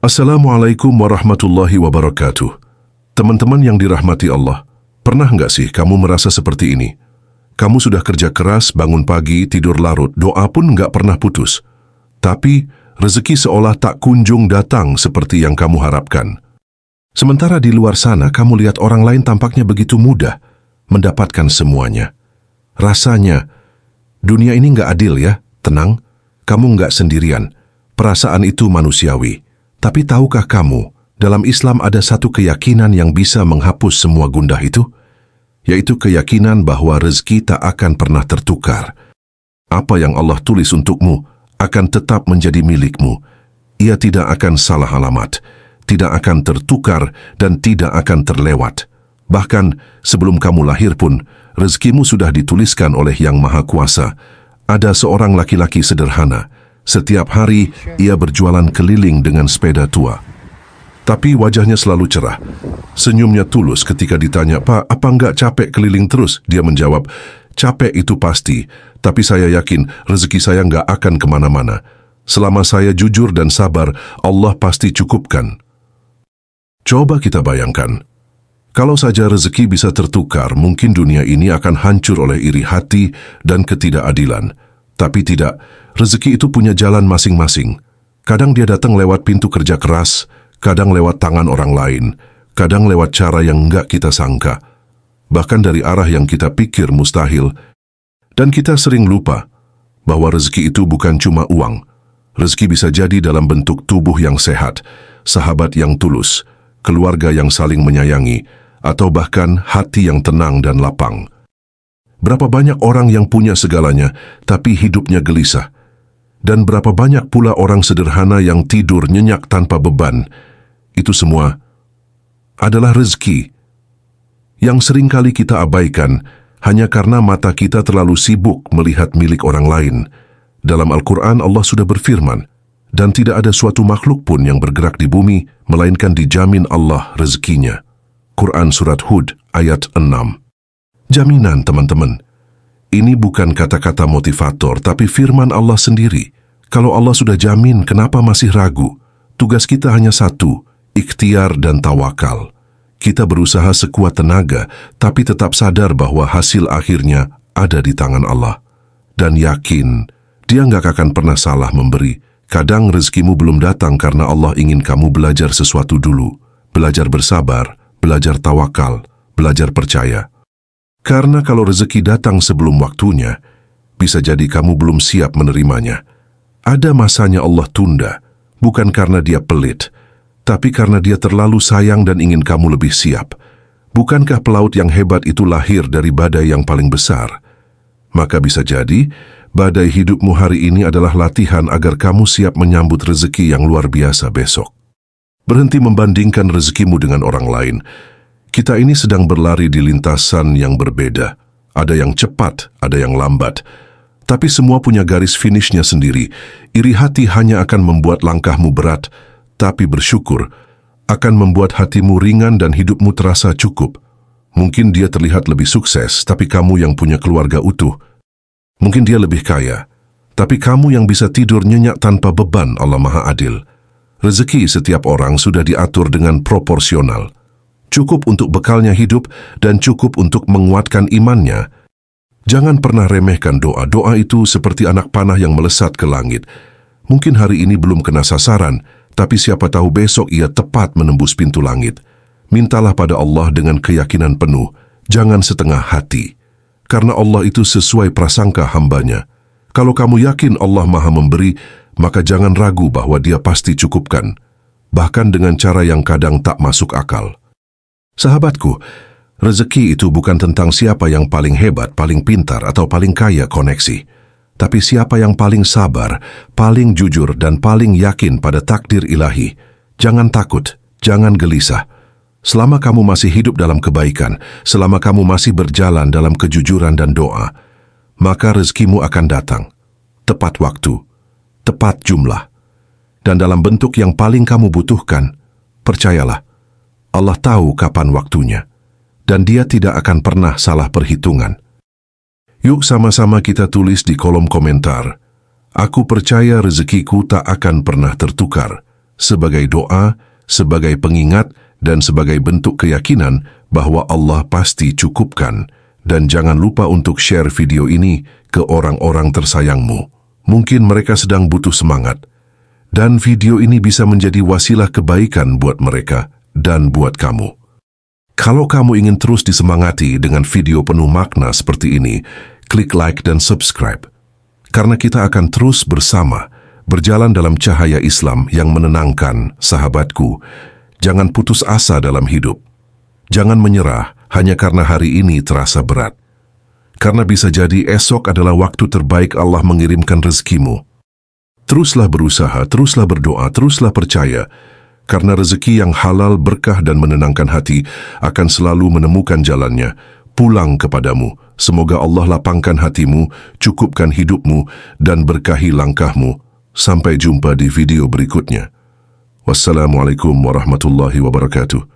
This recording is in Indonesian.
Assalamualaikum warahmatullahi wabarakatuh. Teman-teman yang dirahmati Allah, pernah nggak sih kamu merasa seperti ini? Kamu sudah kerja keras, bangun pagi, tidur larut, doa pun nggak pernah putus. Tapi rezeki seolah tak kunjung datang seperti yang kamu harapkan. Sementara di luar sana kamu lihat orang lain tampaknya begitu mudah mendapatkan semuanya. Rasanya, dunia ini nggak adil ya, tenang, kamu nggak sendirian. Perasaan itu manusiawi. Tapi tahukah kamu, dalam Islam ada satu keyakinan yang bisa menghapus semua gundah itu? Yaitu keyakinan bahwa rezeki tak akan pernah tertukar. Apa yang Allah tulis untukmu akan tetap menjadi milikmu. Ia tidak akan salah alamat, tidak akan tertukar, dan tidak akan terlewat. Bahkan sebelum kamu lahir pun, rezekimu sudah dituliskan oleh Yang Maha Kuasa. Ada seorang laki-laki sederhana. Setiap hari, ia berjualan keliling dengan sepeda tua. Tapi wajahnya selalu cerah. Senyumnya tulus ketika ditanya, "Pak, apa enggak capek keliling terus?" Dia menjawab, "Capek itu pasti, tapi saya yakin rezeki saya enggak akan kemana-mana. Selama saya jujur dan sabar, Allah pasti cukupkan." Coba kita bayangkan, kalau saja rezeki bisa tertukar, mungkin dunia ini akan hancur oleh iri hati dan ketidakadilan. Tapi tidak, rezeki itu punya jalan masing-masing. Kadang dia datang lewat pintu kerja keras, kadang lewat tangan orang lain, kadang lewat cara yang enggak kita sangka, bahkan dari arah yang kita pikir mustahil. Dan kita sering lupa bahwa rezeki itu bukan cuma uang. Rezeki bisa jadi dalam bentuk tubuh yang sehat, sahabat yang tulus, keluarga yang saling menyayangi, atau bahkan hati yang tenang dan lapang. Berapa banyak orang yang punya segalanya, tapi hidupnya gelisah. Dan berapa banyak pula orang sederhana yang tidur nyenyak tanpa beban. Itu semua adalah rezeki yang seringkali kita abaikan hanya karena mata kita terlalu sibuk melihat milik orang lain. Dalam Al-Quran Allah sudah berfirman, "Dan tidak ada suatu makhluk pun yang bergerak di bumi, melainkan dijamin Allah rezekinya." Quran Surat Hud ayat 6. Jaminan, teman-teman. Ini bukan kata-kata motivator, tapi firman Allah sendiri. Kalau Allah sudah jamin, kenapa masih ragu? Tugas kita hanya satu, ikhtiar dan tawakal. Kita berusaha sekuat tenaga, tapi tetap sadar bahwa hasil akhirnya ada di tangan Allah. Dan yakin, Dia nggak akan pernah salah memberi. Kadang rezekimu belum datang karena Allah ingin kamu belajar sesuatu dulu. Belajar bersabar, belajar tawakal, belajar percaya. Karena kalau rezeki datang sebelum waktunya, bisa jadi kamu belum siap menerimanya. Ada masanya Allah tunda, bukan karena Dia pelit, tapi karena Dia terlalu sayang dan ingin kamu lebih siap. Bukankah pelaut yang hebat itu lahir dari badai yang paling besar? Maka bisa jadi, badai hidupmu hari ini adalah latihan agar kamu siap menyambut rezeki yang luar biasa besok. Berhenti membandingkan rezekimu dengan orang lain. Kita ini sedang berlari di lintasan yang berbeda. Ada yang cepat, ada yang lambat. Tapi semua punya garis finishnya sendiri. Iri hati hanya akan membuat langkahmu berat, tapi bersyukur akan membuat hatimu ringan dan hidupmu terasa cukup. Mungkin dia terlihat lebih sukses, tapi kamu yang punya keluarga utuh. Mungkin dia lebih kaya, tapi kamu yang bisa tidur nyenyak tanpa beban. Allah Maha Adil. Rezeki setiap orang sudah diatur dengan proporsional. Cukup untuk bekalnya hidup dan cukup untuk menguatkan imannya. Jangan pernah remehkan doa. Doa itu seperti anak panah yang melesat ke langit. Mungkin hari ini belum kena sasaran, tapi siapa tahu besok ia tepat menembus pintu langit. Mintalah pada Allah dengan keyakinan penuh, jangan setengah hati. Karena Allah itu sesuai prasangka hambanya. Kalau kamu yakin Allah Maha Memberi, maka jangan ragu bahwa Dia pasti cukupkan. Bahkan dengan cara yang kadang tak masuk akal. Sahabatku, rezeki itu bukan tentang siapa yang paling hebat, paling pintar, atau paling kaya koneksi. Tapi siapa yang paling sabar, paling jujur, dan paling yakin pada takdir ilahi. Jangan takut, jangan gelisah. Selama kamu masih hidup dalam kebaikan, selama kamu masih berjalan dalam kejujuran dan doa, maka rezekimu akan datang. Tepat waktu, tepat jumlah. Dan dalam bentuk yang paling kamu butuhkan, percayalah, Allah tahu kapan waktunya, dan Dia tidak akan pernah salah perhitungan. Yuk sama-sama kita tulis di kolom komentar, "Aku percaya rezekiku tak akan pernah tertukar." sebagai doa, sebagai pengingat, dan sebagai bentuk keyakinan bahwa Allah pasti cukupkan. Dan jangan lupa untuk share video ini ke orang-orang tersayangmu. Mungkin mereka sedang butuh semangat. Dan video ini bisa menjadi wasilah kebaikan buat mereka dan buat kamu. Kalau kamu ingin terus disemangati dengan video penuh makna seperti ini, klik like dan subscribe. Karena kita akan terus bersama, berjalan dalam cahaya Islam yang menenangkan, sahabatku. Jangan putus asa dalam hidup. Jangan menyerah hanya karena hari ini terasa berat. Karena bisa jadi esok adalah waktu terbaik Allah mengirimkan rezekimu. Teruslah berusaha, teruslah berdoa, teruslah percaya. Karena rezeki yang halal, berkah dan menenangkan hati akan selalu menemukan jalannya, pulang kepadamu. Semoga Allah lapangkan hatimu, cukupkan hidupmu, dan berkahi langkahmu. Sampai jumpa di video berikutnya. Wassalamualaikum warahmatullahi wabarakatuh.